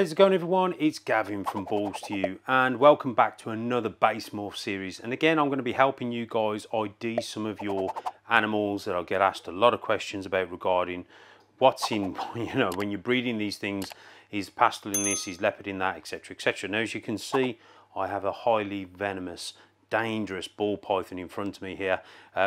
How's it going, everyone? It's Gavin from Balls to You, and welcome back to another base morph series. And again, I'm going to be helping you guys ID some of your animals that I get asked a lot of questions about regarding what's in, when you're breeding these things, is pastel in this, is leopard in that, etc, etc. Now, as you can see, I have a highly venomous, dangerous ball python in front of me here,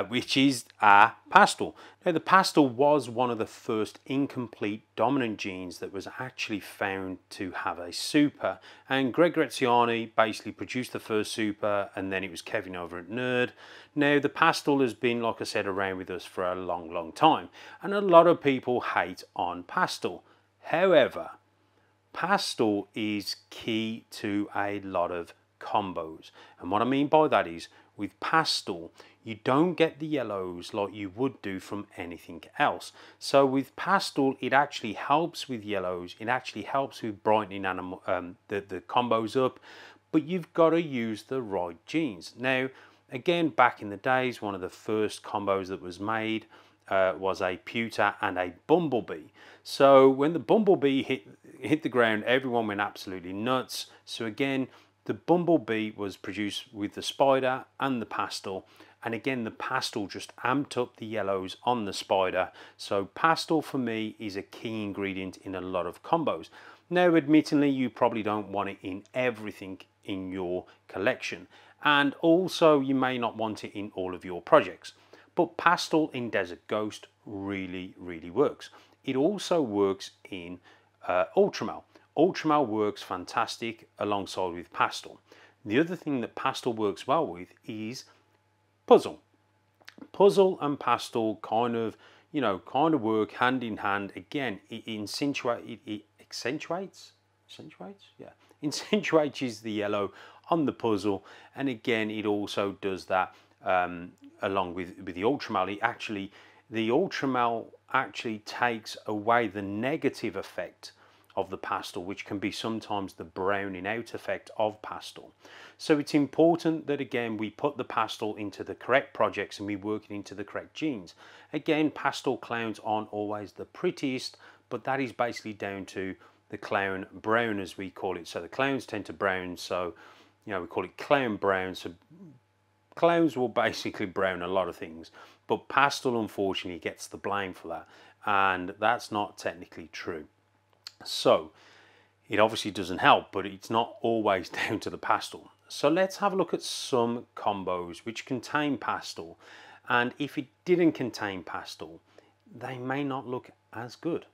which is a pastel. Now, the pastel was one of the first incomplete dominant genes that was actually found to have a super, and Greg Graziani basically produced the first super, and then it was Kevin over at Nerd. Now, the pastel has been, like I said, around with us for a long time, and a lot of people hate on pastel. However, pastel is key to a lot of combos, and what I mean by that is, with pastel you don't get the yellows like you would do from anything else. So with pastel, it actually helps with yellows, it actually helps with brightening animal the combos up, but you've got to use the right genes. Now again, back in the days, one of the first combos that was made was a pewter and a bumblebee. So when the bumblebee hit the ground, everyone went absolutely nuts. So again, the bumblebee was produced with the spider and the pastel, and again the pastel just amped up the yellows on the spider. So pastel for me is a key ingredient in a lot of combos. Now admittedly, you probably don't want it in everything in your collection, and also you may not want it in all of your projects, but pastel in Desert Ghost really works. It also works in Ultramalin. Ultramalin works fantastic alongside with pastel. The other thing that pastel works well with is puzzle. Puzzle and pastel kind of work hand in hand. Again, it accentuates the yellow on the puzzle, and again it also does that along with the Ultramalin. The Ultramalin actually takes away the negative effect of the pastel, which can be sometimes the browning out effect of pastel. So it's important that again we put the pastel into the correct projects and we work it into the correct genes. Again, pastel clowns aren't always the prettiest, but that is basically down to the clown brown, as we call it. So the clowns tend to brown, so we call it clown brown. So clowns will basically brown a lot of things, but pastel unfortunately gets the blame for that, and that's not technically true. So it obviously doesn't help, but it's not always down to the pastel. So let's have a look at some combos which contain pastel, and if it didn't contain pastel, they may not look as good.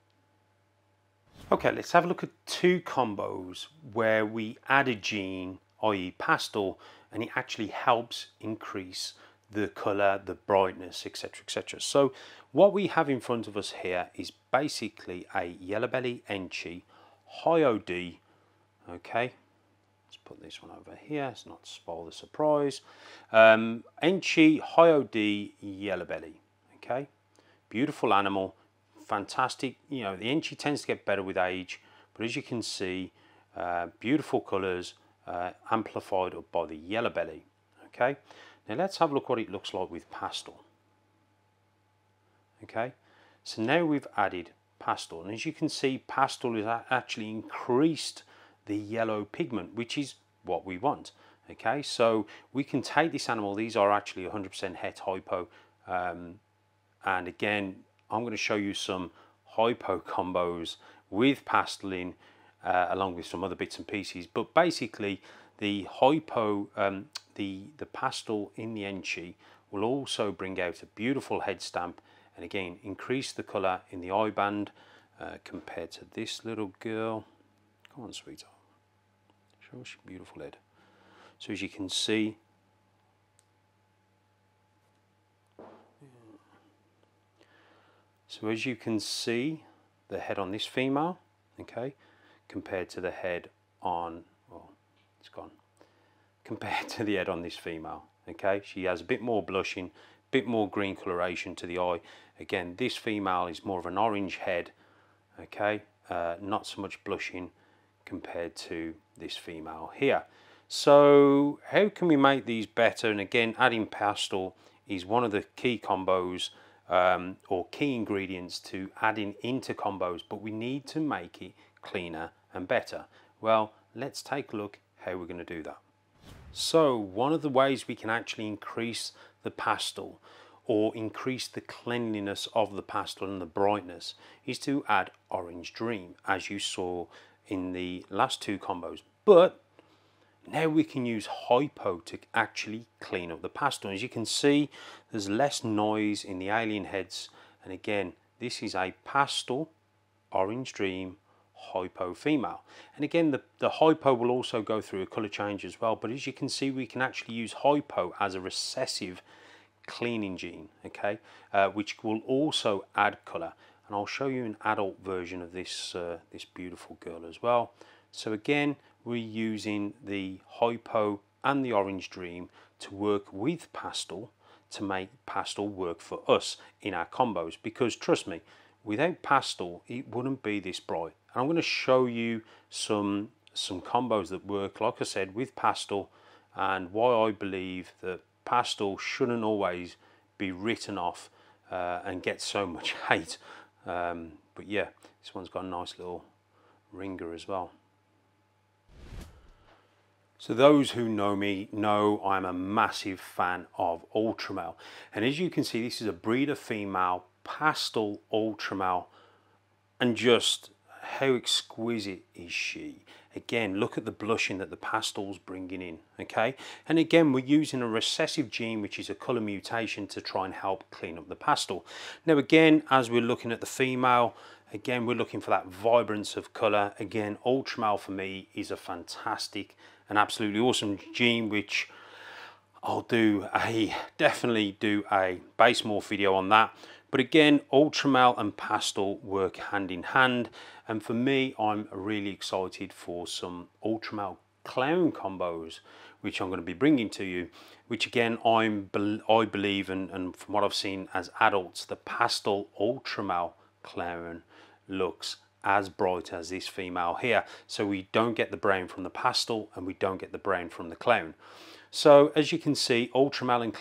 Okay, let's have a look at two combos where we add a gene, i.e. pastel, and it actually helps increase the color, the brightness, etc, etc. So what we have in front of us here is basically a yellow belly Enchi high OD. Okay, let's put this one over here, let's not spoil the surprise. Enchi high OD yellow belly. Okay, beautiful animal, fantastic. The Enchi tends to get better with age, but as you can see, beautiful colors amplified up by the yellow belly. Okay, now let's have a look what it looks like with pastel. Okay, so now we've added pastel, and as you can see, pastel has actually increased the yellow pigment, which is what we want. Okay, so we can take this animal, these are actually 100% het hypo, and again I'm going to show you some hypo combos with pastel in, along with some other bits and pieces, but basically the hypo, the pastel in the Enchi will also bring out a beautiful head stamp, and again increase the colour in the eye band compared to this little girl. Come on, sweetheart, show us your beautiful head. So as you can see, the head on this female, okay, compared to the head on, well, it's gone, compared to the head on this female. Okay, she has a bit more blushing, bit more green coloration to the eye. Again, this female is more of an orange head. Okay, not so much blushing compared to this female here. So how can we make these better? And again, adding pastel is one of the key combos or key ingredients to add into combos, but we need to make it cleaner and better. Well, let's take a look how we're going to do that. So one of the ways we can actually increase the pastel or increase the cleanliness of the pastel and the brightness is to add Orange Dream, as you saw in the last two combos. But now we can use Hypo to actually clean up the pastel. As you can see, there's less noise in the alien heads, and again, this is a pastel Orange Dream Hypo female. And again, the Hypo will also go through a color change as well, but as you can see, we can actually use Hypo as a recessive cleaning gene, okay, which will also add color. And I'll show you an adult version of this this beautiful girl as well. So again, we're using the Hypo and the Orange Dream to work with pastel to make pastel work for us in our combos, because trust me, without pastel it wouldn't be this bright. And I'm going to show you some combos that work, like I said, with pastel, and why I believe that pastel shouldn't always be written off and get so much hate. But yeah, this one's got a nice little ringer as well. So those who know me know I'm a massive fan of Ultramalin, and as you can see, this is a breeder female pastel Ultramalin, and just how exquisite is she. Again, look at the blushing that the pastel's bringing in, okay? And again, we're using a recessive gene, which is a color mutation, to try and help clean up the pastel. Now again, as we're looking at the female, again, we're looking for that vibrance of color. Again, Ultramalin for me is a fantastic and absolutely awesome gene, which I'll definitely do a base morph video on that. But again, Ultramalin and pastel work hand in hand, and for me, I'm really excited for some Ultramalin clown combos, which I'm going to be bringing to you, which again, I believe, and from what I've seen as adults, the pastel Ultramalin clown looks as bright as this female here. So we don't get the brown from the pastel and we don't get the brown from the clown. So as you can see, Ultramalin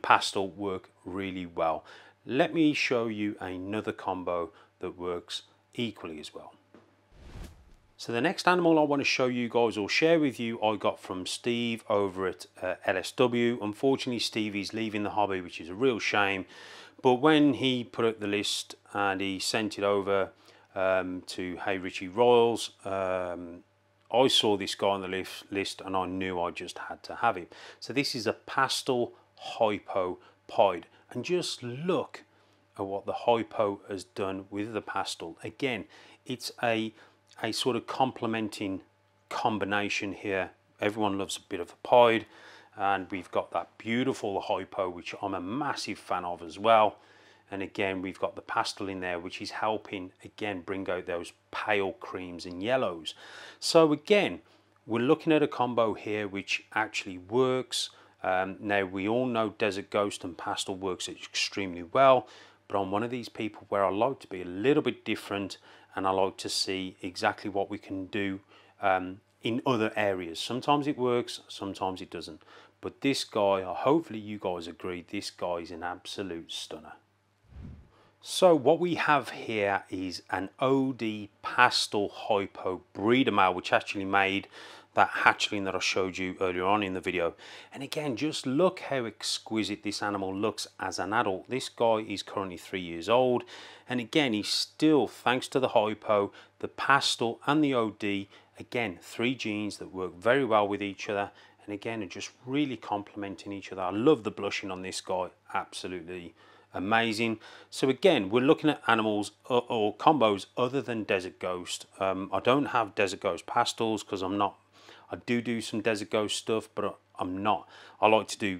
pastel work really well. Let me show you another combo that works equally as well. So the next animal I want to show you guys, or share with you, I got from Steve over at LSW. Unfortunately, Stevie's leaving the hobby, which is a real shame. But when he put up the list and he sent it over to Hey Richie Royals, I saw this guy on the list and I knew I just had to have him. So this is a pastel Hypopod, and just look at what the Hypo has done with the pastel. Again, it's a sort of complementing combination here. Everyone loves a bit of a pod, and we've got that beautiful Hypo, which I'm a massive fan of as well. And again, we've got the pastel in there, which is helping again bring out those pale creams and yellows. So again, we're looking at a combo here which actually works. Now we all know Desert Ghost and pastel works extremely well, but I'm one of these people where I like to be a little bit different, and I like to see exactly what we can do in other areas. Sometimes it works, sometimes it doesn't. But this guy, hopefully you guys agree, this guy is an absolute stunner. So what we have here is an OD pastel Hypo breeder male, which actually made that hatchling that I showed you earlier on in the video. And again, just look how exquisite this animal looks as an adult. This guy is currently 3 years old, and again, he's still, thanks to the Hypo, the pastel and the OD, again, 3 genes that work very well with each other, and again, are just really complementing each other. I love the blushing on this guy, absolutely amazing. So again, we're looking at animals or combos other than Desert Ghost. I don't have Desert Ghost pastels because I'm not. I do some Desert Ghost stuff, but I'm not. I like to do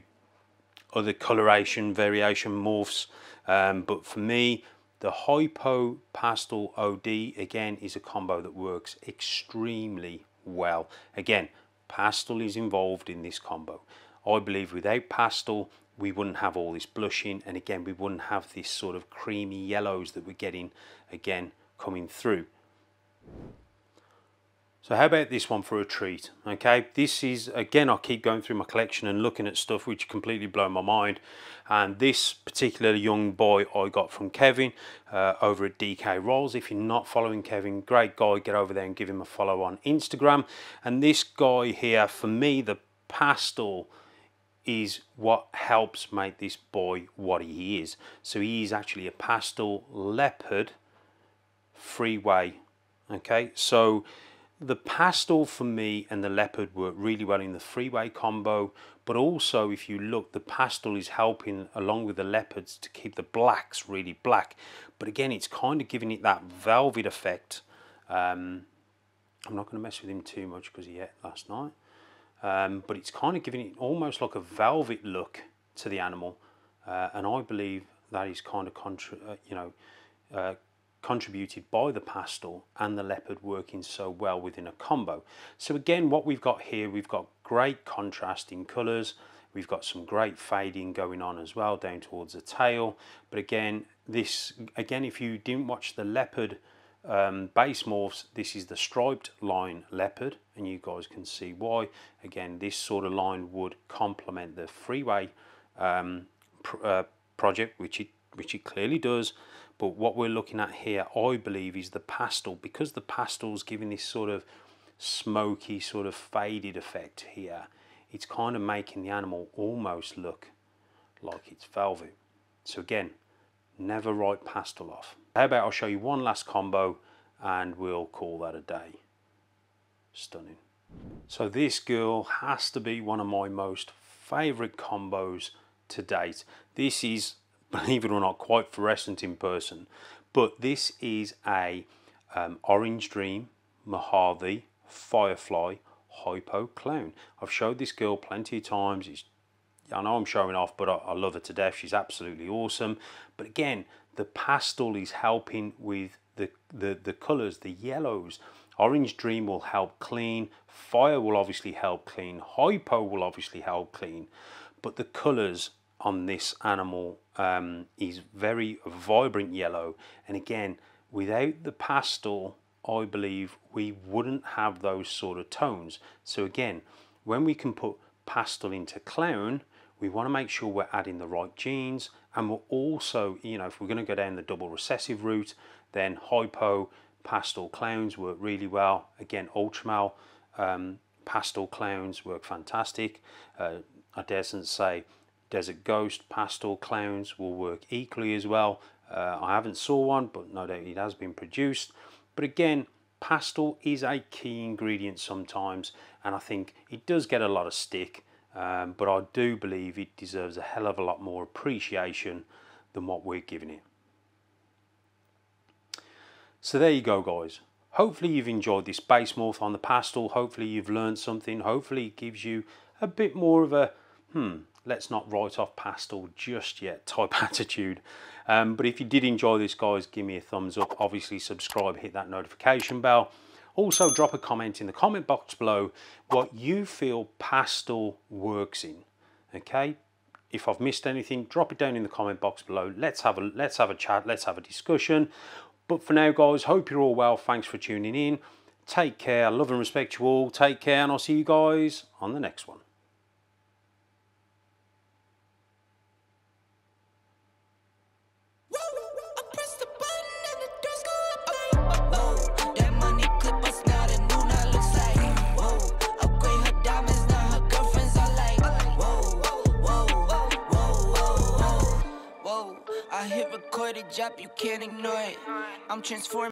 other coloration, variation morphs. But for me, the Hypo Pastel OD, again, is a combo that works extremely well. Again, pastel is involved in this combo. I believe without pastel, we wouldn't have all this blushing, and again, we wouldn't have this sort of creamy yellows that we're getting, again, coming through. So how about this one for a treat? Okay, this is, again, I keep going through my collection and looking at stuff which completely blow my mind. And this particular young boy I got from Kevin over at DK Rolls. If you're not following Kevin, great guy, get over there and give him a follow on Instagram. And this guy here, for me, the Pastel is what helps make this boy what he is. So he is actually a Pastel leopard freeway. Okay, so the Pastel for me and the leopard work really well in the freeway combo, but also if you look, the Pastel is helping along with the leopards to keep the blacks really black. But again, it's kind of giving it that velvet effect. I'm not going to mess with him too much because he ate last night. But it's kind of giving it almost like a velvet look to the animal, and I believe that is kind of contributed by the Pastel and the leopard working so well within a combo. So again, what we've got here, we've got great contrast in colours, we've got some great fading going on as well down towards the tail. But again, if you didn't watch the leopard base morphs, this is the striped line leopard, and you guys can see why. Again, this sort of line would complement the freeway project, which it clearly does. But what we're looking at here, I believe, is the Pastel, because the Pastel's giving this sort of smoky, sort of faded effect here. It's kind of making the animal almost look like it's velvet. So again, never write Pastel off. How about I'll show you one last combo and we'll call that a day. Stunning. So this girl has to be one of my most favourite combos to date. This is, believe it or not, quite fluorescent in person, but this is a Orange Dream, Mojave, Firefly, Hypo clown. I've showed this girl plenty of times. I know I'm showing off, but I love her to death. She's absolutely awesome. But again, the Pastel is helping with the colours, the yellows. Orange Dream will help clean. Fire will obviously help clean. Hypo will obviously help clean. But the colours on this animal is very vibrant yellow. And again, without the Pastel, I believe we wouldn't have those sort of tones. So again, when we can put Pastel into clown, we want to make sure we're adding the right genes, and we're also, if we're going to go down the double recessive route, then Hypo, Pastel clowns work really well. Again, Ultramalin Pastel clowns work fantastic. I dare say Desert Ghost Pastel clowns will work equally as well. I haven't saw one, but no doubt it has been produced. But again, Pastel is a key ingredient sometimes, and I think it does get a lot of stick. But I do believe it deserves a hell of a lot more appreciation than what we're giving it. So there you go, guys. Hopefully you've enjoyed this base morph on the Pastel. Hopefully you've learned something. Hopefully it gives you a bit more of a, let's not write off Pastel just yet type attitude. But if you did enjoy this, guys, give me a thumbs up. Obviously subscribe, hit that notification bell. Also, drop a comment in the comment box below what you feel Pastel works in. Okay, if I've missed anything, drop it down in the comment box below. Let's have a chat. Let's have a discussion. But for now, guys, hope you're all well. Thanks for tuning in. Take care. Love and respect you all. Take care, and I'll see you guys on the next one. I hit record a job, you can't ignore it. I'm transforming.